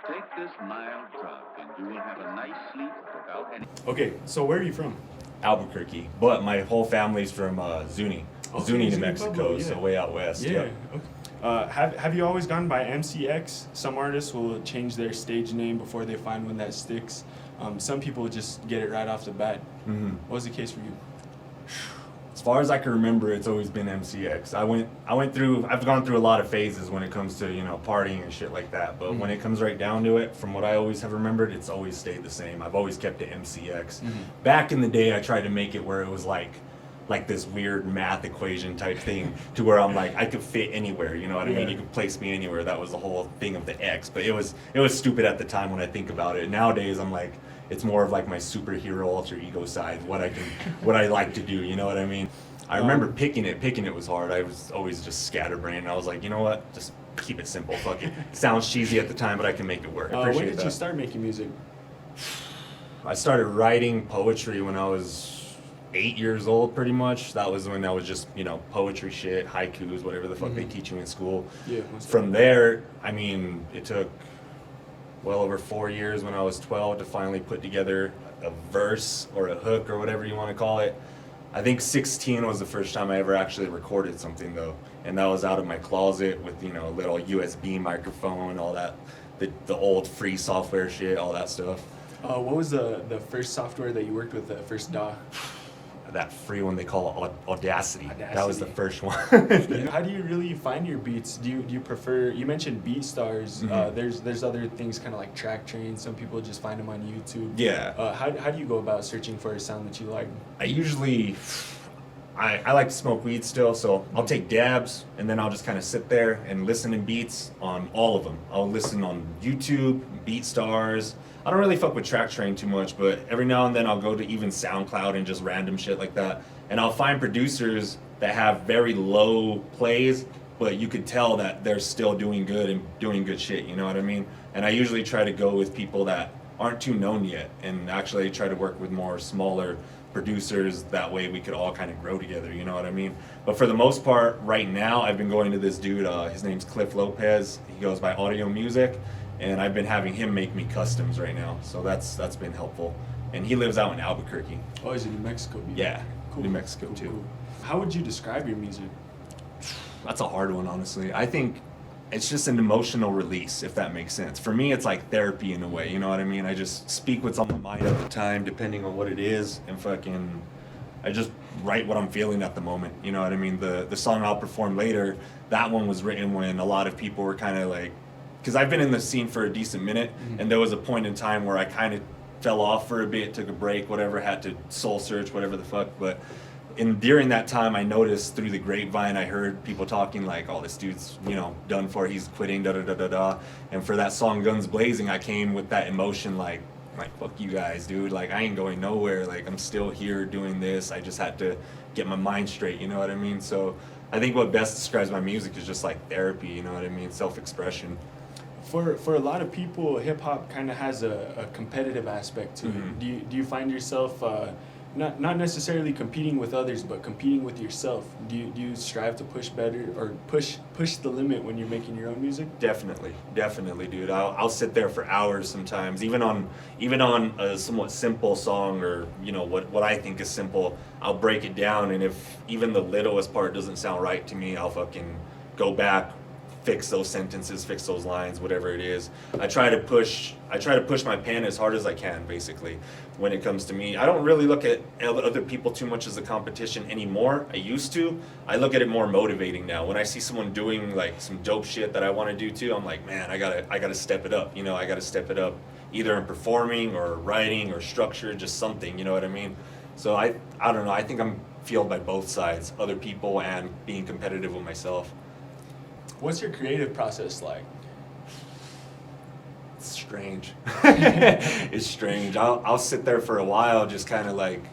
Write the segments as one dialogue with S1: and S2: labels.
S1: Take this mild drug and you will have a nice sleep without any...
S2: Okay, so where are you from?
S3: Albuquerque, but my whole family's from Zuni,
S2: Okay,
S3: New
S2: Zuni
S3: Mexico,
S2: Pueblo, yeah.
S3: so way out west.
S2: Yeah.
S3: Yep.
S2: Okay. Have you always gone by MCX? Some artists will change their stage name before they find one that sticks. Some people just get it right off the bat.
S3: Mm-hmm.
S2: What was the case for you?
S3: As far as I can remember, it's always been MCX. I've gone through a lot of phases when it comes to, partying and shit like that. But when it comes right down to it, from what I always have remembered, it's always stayed the same. I've always kept it MCX. Back in the day, I tried to make it where it was like this weird math equation type thing to where I'm like, I could fit anywhere, you know what I mean? You could place me anywhere. That was the whole thing of the X. But it was stupid at the time when I think about it. Nowadays, I'm like, it's more of like my superhero alter ego side, what I like to do, you know what I mean? I remember picking it was hard. I was always just scatterbrained. I was like, you know what? Just keep it simple. Fuck it. Sounds cheesy at the time, but I can make it work.
S2: When did you start making music?
S3: I started writing poetry when I was 8 years old, pretty much. That was when I was just, poetry shit, haikus, whatever the fuck they teach you in school.
S2: Yeah.
S3: From there, it took well over 4 years when I was 12 to finally put together a verse or a hook or whatever you want to call it. I think 16 was the first time I ever actually recorded something though, and that was out of my closet with a little USB microphone, all that, the old free software shit, all that stuff.
S2: What was the first software that you worked with, the first DAW?
S3: That free one they call Audacity. That was the first one.
S2: How do you really find your beats? Do you prefer? You mentioned BeatStars. There's other things kind of like Track Train. Some people just find them on YouTube.
S3: Yeah.
S2: How do you go about searching for a sound that you like?
S3: I like to smoke weed still, so I'll take dabs and then I'll just kind of sit there and listen to beats on all of them. I'll listen on YouTube, BeatStars. I don't really fuck with Track Train too much, but every now and then I'll go to even SoundCloud and just random shit like that. And I'll find producers that have very low plays, but you could tell that they're still doing good and doing good shit, you know what I mean? And I usually try to go with people that aren't too known yet and actually try to work with more smaller producers. That way we could all kind of grow together, you know what I mean? But for the most part, right now, I've been going to this dude, his name's Cliff Lopez. He goes by Audio Music. And I've been having him make me customs right now, so that's been helpful. And he lives out in Albuquerque.
S2: Oh, he's in New Mexico.
S3: Yeah,
S2: cool.
S3: New Mexico too.
S2: Cool. How would you describe your music?
S3: That's a hard one, honestly. I think it's just an emotional release, if that makes sense. For me, it's like therapy in a way, you know what I mean? I just speak what's on my mind at the time, depending on what it is, and I just write what I'm feeling at the moment, you know what I mean? The song I'll perform later, that one was written when a lot of people were kind of like, because I've been in the scene for a decent minute, and there was a point in time where I kind of fell off for a bit, took a break, whatever, had to soul search, whatever the fuck. But during that time, I noticed through the grapevine, I heard people talking like, "Oh, this dude's done for, he's quitting, da da da da da." And for that song "Guns Blazing," I came with that emotion, like fuck you guys, dude. Like I ain't going nowhere. Like I'm still here doing this. I just had to get my mind straight. You know what I mean? So I think what best describes my music is just like therapy. You know what I mean? Self-expression.
S2: For a lot of people, hip hop kind of has a competitive aspect to it. Do you find yourself not necessarily competing with others, but competing with yourself? Do you strive to push better or push the limit when you're making your own music?
S3: Definitely, dude. I'll sit there for hours sometimes, even on a somewhat simple song or what I think is simple. I'll break it down, and if even the littlest part doesn't sound right to me, I'll fucking go back, fix those sentences, fix those lines, whatever it is. I try to push my pen as hard as I can, basically, when it comes to me. I don't really look at other people too much as a competition anymore. I used to. I look at it more motivating now. When I see someone doing like some dope shit that I want to do too, I'm like, man, I gotta step it up. I gotta step it up, either in performing or writing or structure, just something. You know what I mean? So I don't know. I think I'm fueled by both sides, other people and being competitive with myself.
S2: What's your creative process like?
S3: It's strange. It's strange. I'll sit there for a while, just kind of like,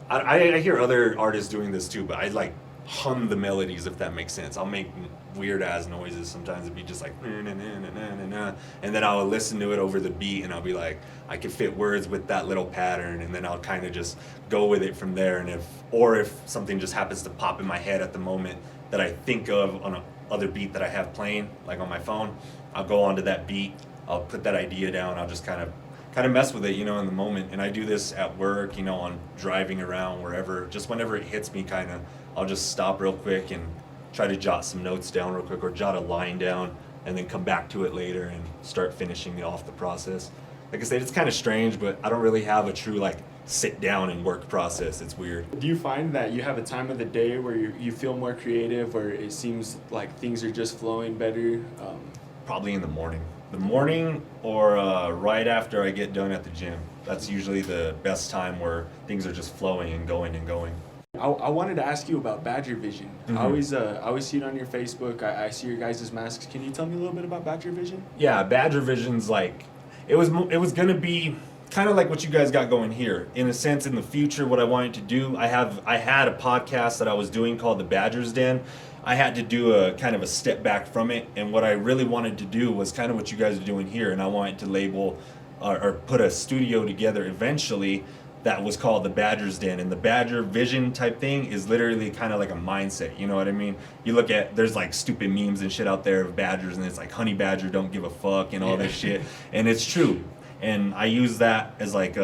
S3: I hear other artists doing this too, but I like hum the melodies, if that makes sense. I'll make weird ass noises sometimes. It'd be just like na, na, na, na, na, na, and then I'll listen to it over the beat, and I'll be like, I can fit words with that little pattern, and then I'll kind of just go with it from there. And if something just happens to pop in my head at the moment that I think of on a other beat that I have playing, like on my phone, I'll go onto that beat I'll put that idea down. I'll just kind of mess with it, you know, in the moment. And I do this at work, you know, on driving around wherever, just whenever it hits me, kind of, I'll just stop real quick and try to jot some notes down real quick, or jot a line down, and then come back to it later and start finishing off the process. Like I said, it's kind of strange, but I don't really have a true like sit down and work process. It's weird.
S2: Do you find that you have a time of the day where you feel more creative, or it seems like things are just flowing better?
S3: Probably in the morning. The morning, or right after I get done at the gym. That's usually the best time where things are just flowing and going and going.
S2: I wanted to ask you about Badger Vision.
S3: Mhm.
S2: I always see it on your Facebook. I see your guys' masks. Can you tell me a little bit about Badger Vision?
S3: Yeah, Badger Vision's like, it was gonna be kind of like what you guys got going here. In a sense, in the future, what I wanted to do, I had a podcast that I was doing called The Badger's Den. I had to do a kind of a step back from it, and what I really wanted to do was kind of what you guys are doing here, and I wanted to label or put a studio together eventually that was called The Badger's Den. And the Badger Vision type thing is literally kind of like a mindset, you know what I mean? You look at, there's like stupid memes and shit out there of badgers, and it's like honey badger don't give a fuck and all this shit, and it's true. And I use that as like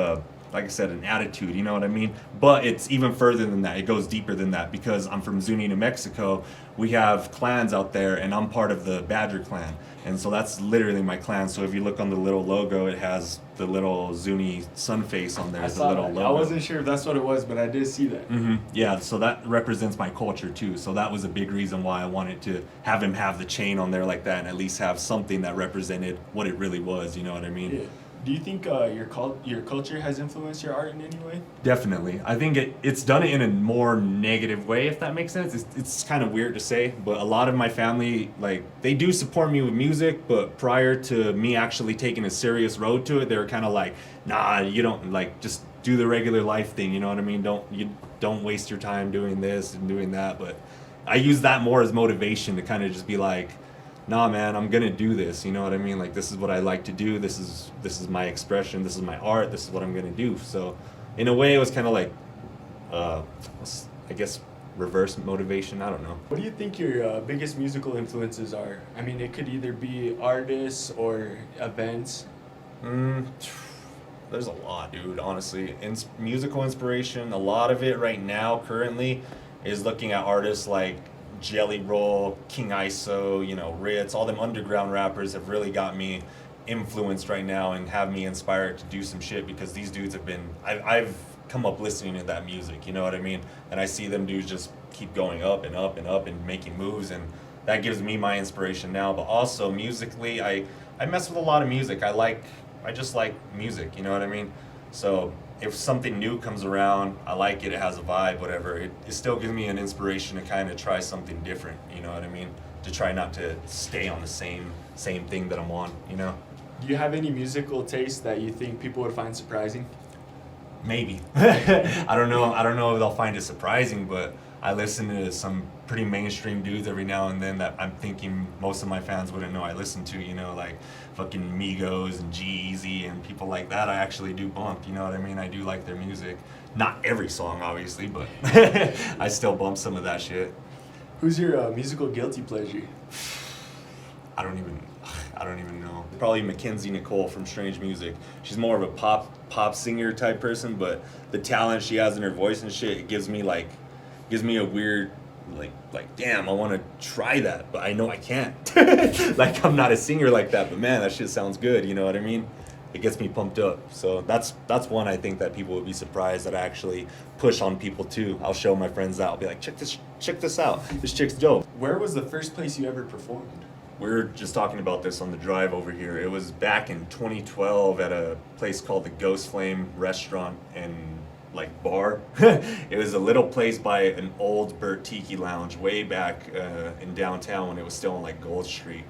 S3: I said, an attitude, you know what I mean? But it's even further than that. It goes deeper than that, because I'm from Zuni, New Mexico. We have clans out there, and I'm part of the Badger clan. And so that's literally my clan. So if you look on the little logo, it has the little Zuni sun face on there.
S2: I
S3: The
S2: saw
S3: little
S2: that.
S3: logo.
S2: I wasn't sure if that's what it was, but I did see that.
S3: Yeah, so that represents my culture too. So that was a big reason why I wanted to have him have the chain on there like that, and at least have something that represented what it really was, you know what I mean?
S2: Yeah. Do you think your culture has influenced your art in any way?
S3: Definitely. I think it's done it in a more negative way, if that makes sense. It's kind of weird to say, but a lot of my family, like, they do support me with music, but prior to me actually taking a serious road to it, they were kind of like, nah, you don't, like, just do the regular life thing, you know what I mean? Don't waste your time doing this and doing that. But I use that more as motivation to kind of just be like, nah, man, I'm gonna do this, you know what I mean? Like, this is what I like to do, this is my expression, this is my art, this is what I'm gonna do. So in a way, it was kind of like I guess reverse motivation, I don't know.
S2: What do you think your biggest musical influences are? I mean, it could either be artists or events.
S3: There's a lot, dude, honestly. Musical inspiration, a lot of it right now currently is looking at artists like Jelly Roll, King ISO, you know, Ritz, all them underground rappers have really got me influenced right now and have me inspired to do some shit, because these dudes have been, I've come up listening to that music, you know what I mean? And I see them dudes just keep going up and up and up and making moves, and that gives me my inspiration now. But also musically, I mess with a lot of music. I just like music, you know what I mean? So if something new comes around, I like it, it has a vibe, whatever, it still gives me an inspiration to kind of try something different, you know what I mean? To try not to stay on the same thing that I'm on, you know?
S2: Do you have any musical taste that you think people would find surprising?
S3: Maybe. I don't know if they'll find it surprising, but I listen to some pretty mainstream dudes every now and then that I'm thinking most of my fans wouldn't know I listen to, you know, like fucking Migos and G-Eazy and people like that. I actually do bump, you know what I mean? I do like their music. Not every song, obviously, but I still bump some of that shit.
S2: Who's your musical guilty pleasure?
S3: I don't even know. Probably Mackenzie Nicole from Strange Music. She's more of a pop singer type person, but the talent she has in her voice and shit, it gives me a weird, like damn, I want to try that, but I know I can't. Like, I'm not a singer like that, but man, that shit sounds good, you know what I mean? It gets me pumped up. So that's one I think that people would be surprised that I actually push on people too. I'll show my friends out. I'll be like, check this out. This chick's dope.
S2: Where was the first place you ever performed?
S3: We were just talking about this on the drive over here. It was back in 2012 at a place called the Ghost Flame Restaurant and like bar. It was a little place by an old Burt Tiki Lounge way back in downtown when it was still on like Gold Street.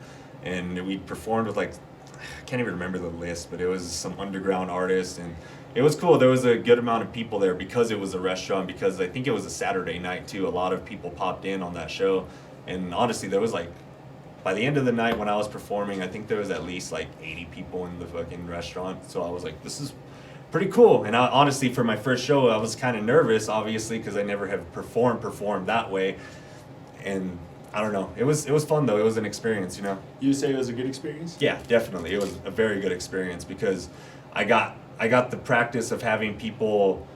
S3: And we performed with like, I can't even remember the list, but it was some underground artists, and it was cool. There was a good amount of people there because it was a restaurant, because I think it was a Saturday night too. A lot of people popped in on that show, and honestly there was like, by the end of the night when I was performing, I think there was at least like 80 people in the fucking restaurant. So I was like, this is pretty cool. And honestly, for my first show, I was kind of nervous, obviously, because I never have performed that way. And I don't know. It was fun though. It was an experience, you know.
S2: You say it was a good experience?
S3: Yeah, definitely. It was a very good experience because I got the practice of having people,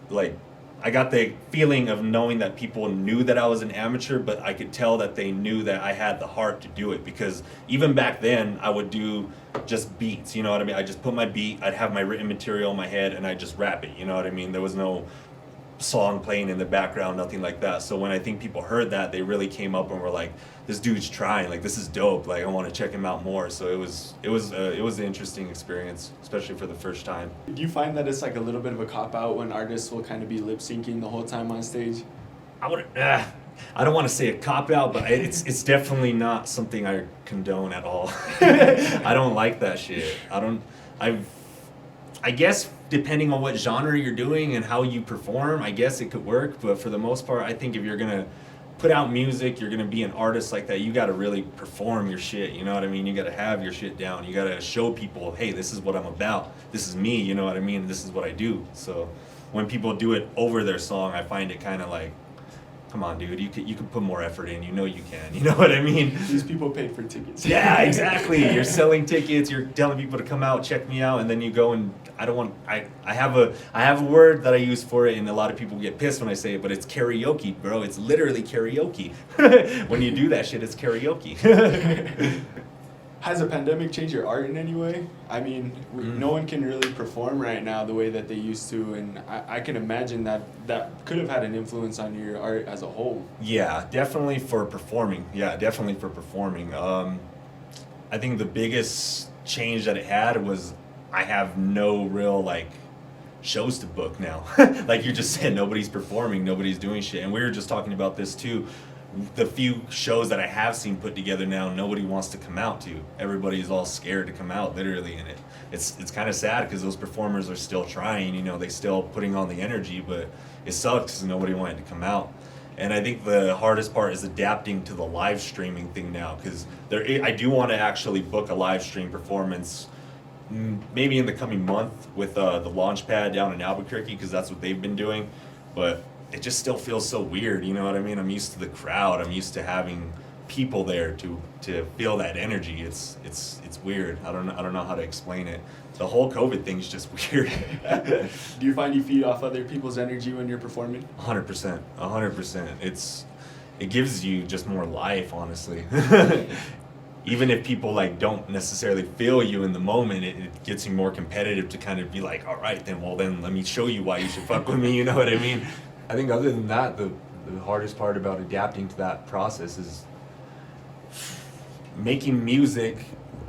S3: like, I got the feeling of knowing that people knew that I was an amateur, but I could tell that they knew that I had the heart to do it, because even back then I would do just beats, you know what I mean? I just put my beat, I'd have my written material in my head and I'd just rap it, you know what I mean? There was no song playing in the background, nothing like that. So when I think people heard that, they really came up and were like, this dude's trying, like, this is dope, like, I want to check him out more. So it was an interesting experience, especially for the first time.
S2: Do you find that it's like a little bit of a cop-out when artists will kind of be lip-syncing the whole time on stage?
S3: I don't want to say a cop-out, but it's definitely not something I condone at all. I don't like that shit. I guess depending on what genre you're doing and how you perform, I guess it could work. But for the most part, I think if you're gonna put out music, you're gonna be an artist like that, you gotta really perform your shit, you know what I mean? You gotta have your shit down. You gotta show people, hey, this is what I'm about. This is me, you know what I mean? This is what I do. So when people do it over their song, I find it kind of like, come on, dude, you could put more effort in. You know you can. You know what I mean?
S2: These people paid for tickets.
S3: Yeah, exactly. You're selling tickets. You're telling people to come out, check me out, and then you go and I have a word that I use for it, and a lot of people get pissed when I say it, but it's karaoke, bro. It's literally karaoke. When you do that shit, it's karaoke.
S2: Has a pandemic changed your art in any way? I mean, no one can really perform right now the way that they used to, and I can imagine that could have had an influence on your art as a whole.
S3: Yeah, definitely for performing. I think the biggest change that it had was I have no real, like, shows to book now. Like you just said, nobody's performing, nobody's doing shit. And we were just talking about this too. The few shows that I have seen put together now, nobody wants to come out to. Everybody's all scared to come out, literally, and it's kind of sad because those performers are still trying, you know, they still putting on the energy, but it sucks because nobody wanted to come out. And I think the hardest part is adapting to the live streaming thing now, because I do want to actually book a live stream performance maybe in the coming month with the Launchpad down in Albuquerque, because that's what they've been doing, but it just still feels so weird, you know what I mean? I'm used to the crowd. I'm used to having people there to feel that energy. It's weird. I don't know how to explain it. The whole COVID thing is just weird.
S2: Do you find you feed off other people's energy when you're performing?
S3: 100%. It gives you just more life, honestly. Even if people like don't necessarily feel you in the moment, it gets you more competitive to kind of be like, all right, then let me show you why you should fuck with me. You know what I mean? I think other than that, the hardest part about adapting to that process is making music,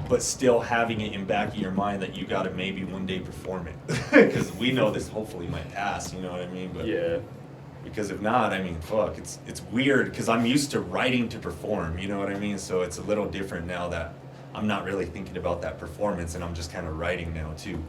S3: but still having it in back of your mind that you got to maybe one day perform it. Because we know this hopefully might pass, you know what I mean? But
S2: yeah.
S3: Because if not, I mean, fuck, it's weird because I'm used to writing to perform, you know what I mean? So it's a little different now that I'm not really thinking about that performance and I'm just kind of writing now too.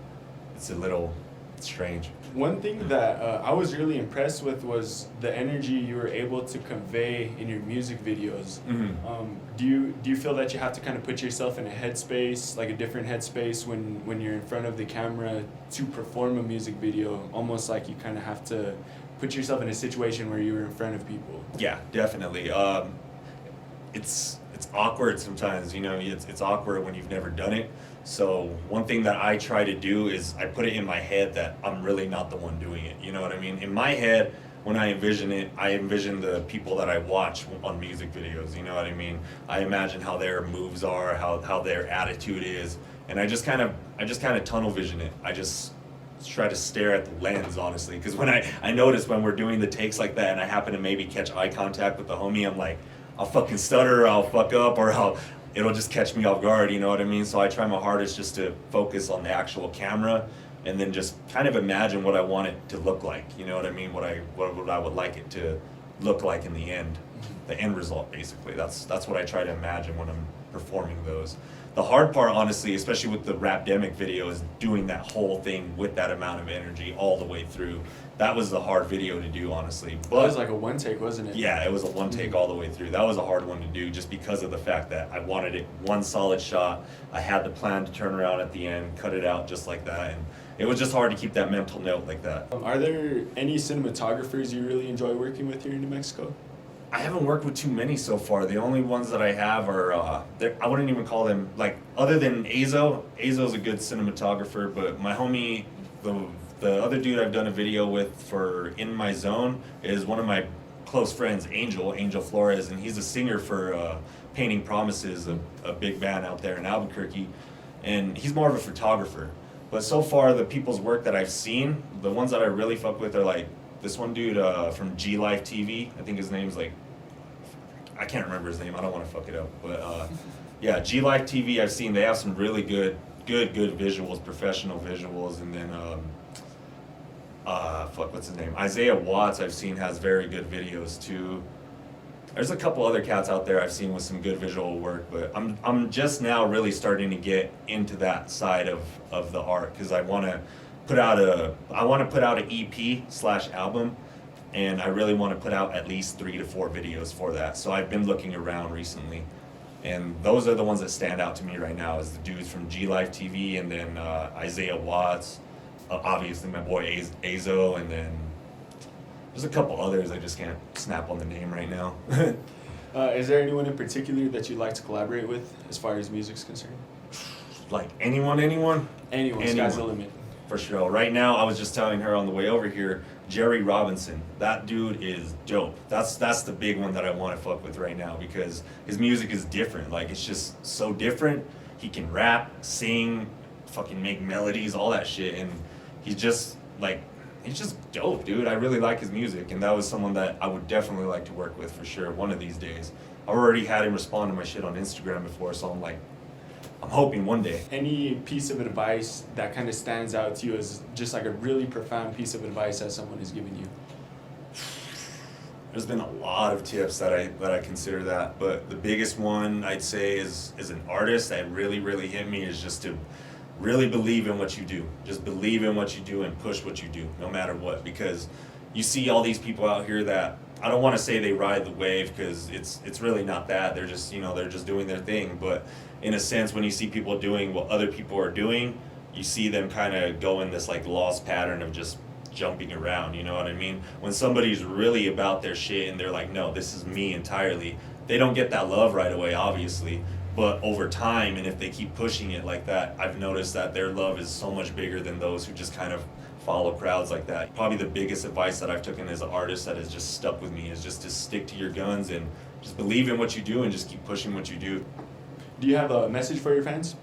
S3: It's a little strange.
S2: One thing that I was really impressed with was the energy you were able to convey in your music videos.
S3: Mm-hmm.
S2: Do you feel that you have to kind of put yourself in a headspace, like a different headspace when you're in front of the camera to perform a music video, almost like you kind of have to put yourself in a situation where you were in front of people?
S3: Yeah, definitely. It's awkward sometimes, you know, it's awkward when you've never done it. So one thing that I try to do is I put it in my head that I'm really not the one doing it. You know what I mean? In my head, when I envision it, I envision the people that I watch on music videos. You know what I mean? I imagine how their moves are, how their attitude is, and I just kind of tunnel vision it. I just try to stare at the lens, honestly, because when I notice when we're doing the takes like that and I happen to maybe catch eye contact with the homie, I'm like, I'll fucking stutter, I'll fuck up, or it'll just catch me off guard, you know what I mean? So I try my hardest just to focus on the actual camera and then just kind of imagine what I want it to look like, you know what I mean? What I would like it to look like in the end result, basically. That's what I try to imagine when I'm performing those. The hard part, honestly, especially with the Rapdemic video, is doing that whole thing with that amount of energy all the way through. That was the hard video to do, honestly. But
S2: it was like a one take, wasn't it?
S3: Yeah, it was a one take all the way through. That was a hard one to do just because of the fact that I wanted it one solid shot. I had the plan to turn around at the end, cut it out just like that, and it was just hard to keep that mental note like that.
S2: Are there any cinematographers you really enjoy working with here in New Mexico?
S3: I haven't worked with too many so far. The only ones that I have are, I wouldn't even call them, like, other than Azo's a good cinematographer, but my homie, the other dude I've done a video with for In My Zone is one of my close friends, Angel Flores, and he's a singer for Painting Promises, a big band out there in Albuquerque, and he's more of a photographer. But so far, the people's work that I've seen, the ones that I really fuck with are like this one dude from G Life TV. I think his name's like, I can't remember his name. I don't want to fuck it up. But yeah, G Life TV. I've seen they have some really good visuals, professional visuals, and then what's his name? Isaiah Watts. I've seen has very good videos too. There's a couple other cats out there I've seen with some good visual work, but I'm just now really starting to get into that side of the art because I want to put out an EP/album, and I really want to put out at least 3 to 4 videos for that. So I've been looking around recently, and those are the ones that stand out to me right now is the dudes from G Life TV, and then Isaiah Watts, obviously my boy Azo, and then there's a couple others I just can't snap on the name right now.
S2: Is there anyone in particular that you'd like to collaborate with as far as music's concerned?
S3: Like anyone?
S2: Anyone, sky's the limit.
S3: For sure. Right now, I was just telling her on the way over here, Jerry Robinson. That dude is dope. That's the big one that I want to fuck with right now because his music is different. Like, it's just so different. He can rap, sing, fucking make melodies, all that shit, and he's just dope, dude. I really like his music, and that was someone that I would definitely like to work with for sure one of these days. I've already had him respond to my shit on Instagram before, so I'm hoping one day.
S2: Any piece of advice that kind of stands out to you as just like a really profound piece of advice that someone has given you?
S3: There's been a lot of tips that I consider that, but the biggest one I'd say is an artist that really hit me is just to really believe in what you do. Just believe in what you do and push what you do, no matter what, because you see all these people out here that I don't want to say they ride the wave because it's really not that. They're just, they're just doing their thing, but in a sense, when you see people doing what other people are doing, you see them kind of go in this like lost pattern of just jumping around, you know what I mean? When somebody's really about their shit and they're like, no, this is me entirely, they don't get that love right away, obviously, but over time, and if they keep pushing it like that, I've noticed that their love is so much bigger than those who just kind of follow crowds like that. Probably the biggest advice that I've taken as an artist that has just stuck with me is just to stick to your guns and just believe in what you do and just keep pushing what you do.
S2: Do you have a message for your fans?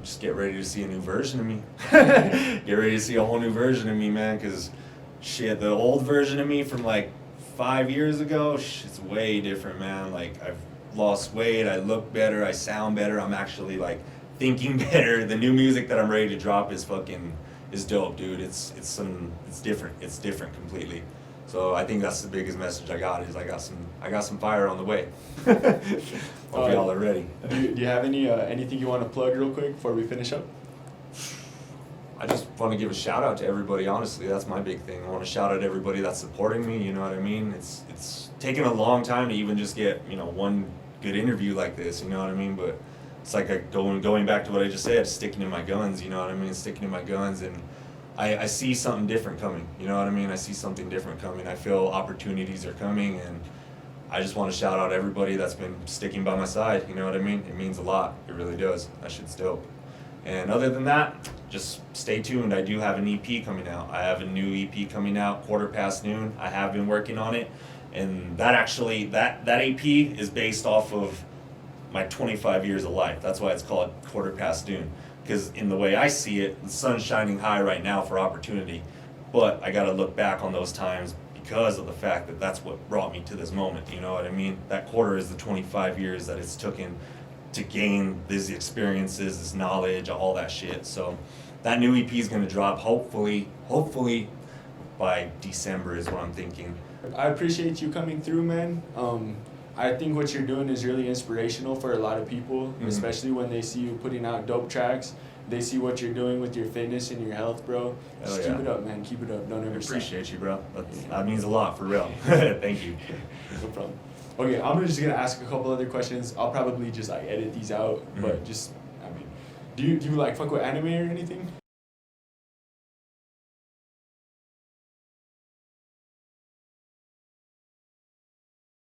S3: Just get ready to see a new version of me. Get ready to see a whole new version of me, man, because shit, the old version of me from like 5 years ago, it's way different, man. Like, I've lost weight, I look better, I sound better, I'm actually like thinking better. The new music that I'm ready to drop is dope, dude. It's different. It's different completely. So I think that's the biggest message I got is I got some fire on the way. Hope y'all are ready.
S2: Do you have anything you want to plug real quick before we finish up?
S3: I just want to give a shout out to everybody, honestly. That's my big thing. I want to shout out everybody that's supporting me, you know what I mean? It's taken a long time to even just get, one good interview like this, you know what I mean? But it's like going back to what I just said, sticking to my guns, you know what I mean? Sticking to my guns, and I see something different coming, you know what I mean? I see something different coming. I feel opportunities are coming, and I just want to shout out everybody that's been sticking by my side, you know what I mean? It means a lot. It really does. That shit's dope. And other than that, just stay tuned. I do have an EP coming out. I have a new EP coming out, Noon. I have been working on it. And that EP is based off of my 25 years of life. That's why it's called Noon. Because in the way I see it, the sun's shining high right now for opportunity. But I got to look back on those times because of the fact that that's what brought me to this moment. You know what I mean? That quarter is the 25 years that it's taken to gain these experiences, this knowledge, all that shit. So that new EP is going to drop hopefully by December is what I'm thinking.
S2: I appreciate you coming through, man. I think what you're doing is really inspirational for a lot of people, especially when they see you putting out dope tracks. They see what you're doing with your fitness and your health, bro. Just keep it up, man. Keep it up. Don't ever stop.
S3: Appreciate you, bro. That means a lot, for real. Thank you.
S2: No problem. Okay, I'm just gonna ask a couple other questions. I'll probably just like edit these out, but just, I mean, do you like fuck with anime or anything?